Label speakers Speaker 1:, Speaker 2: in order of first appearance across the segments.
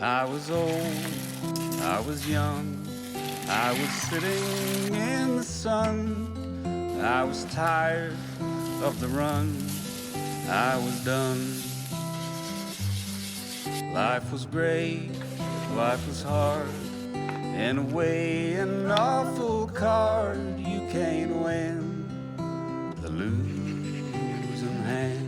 Speaker 1: I was old, I was young, I was sitting in the sun. I was tired of the run, I was done. Life was great, life was hard, in a way an awful card. You can't win the losing hand.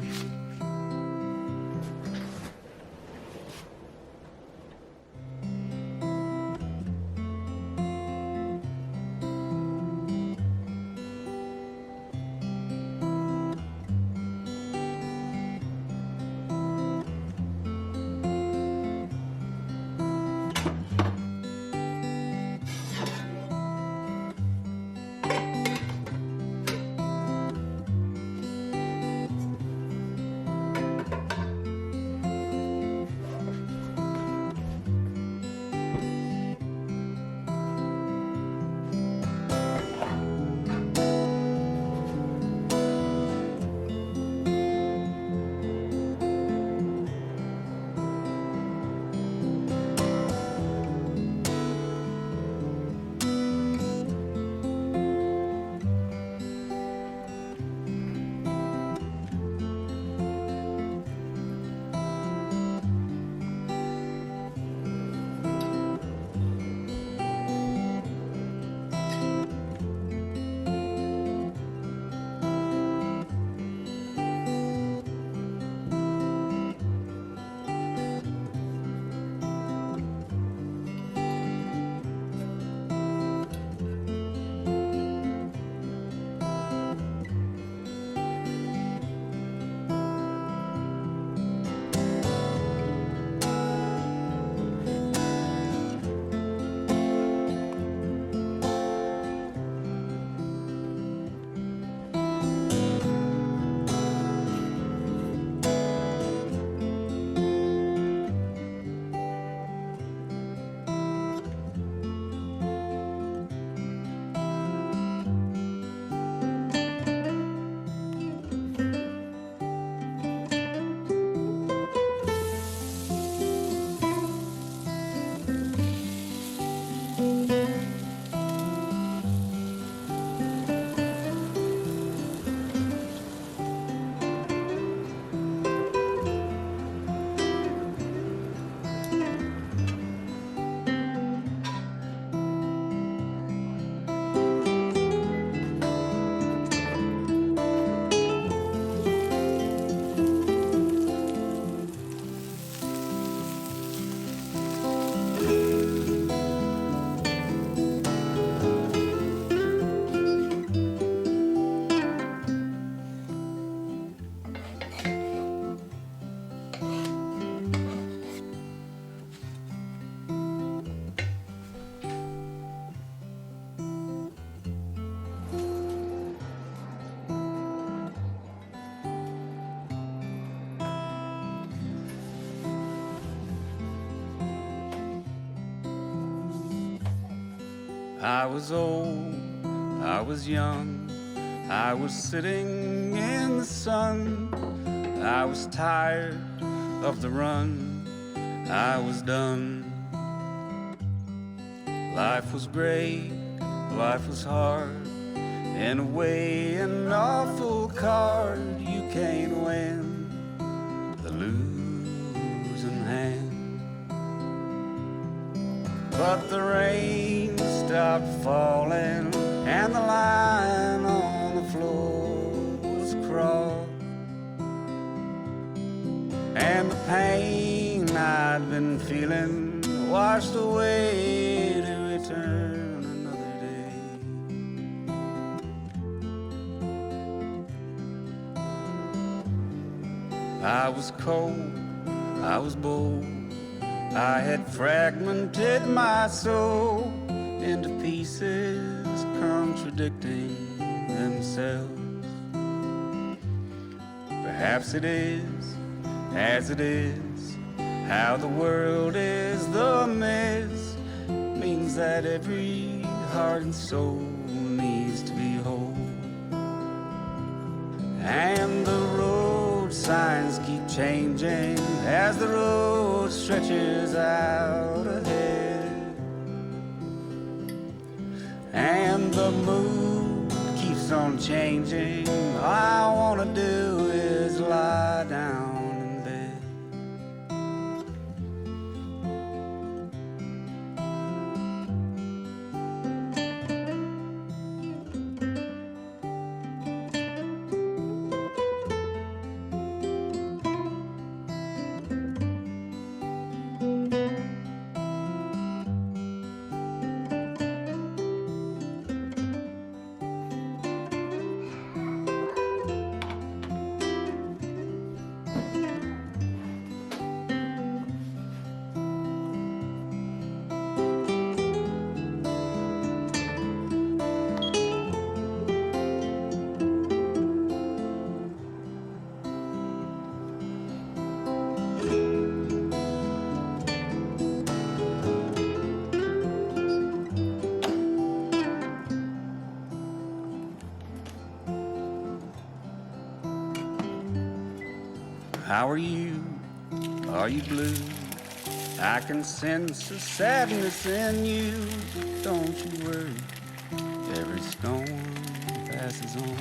Speaker 1: I was old, I was young, I was sitting in the sun. I was tired of the run, I was done. Life was great, life was hard, in a way an awful card. You can't win the losing hand. But the rain stopped falling and the line on the floor was crossed, and the pain I'd been feeling washed away to return another day. I was cold, I was bold, I had fragmented my soul into pieces contradicting themselves. Perhaps it is as it is, how the world is the mess, means that every heart and soul needs to be whole. And the road signs keep changing as the road stretches out ahead, and the mood keeps on changing. All I wanna do is lie down in bed. How are you? Are you blue? I can sense the sadness in you. Don't you worry, every storm passes on.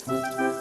Speaker 2: Thank you.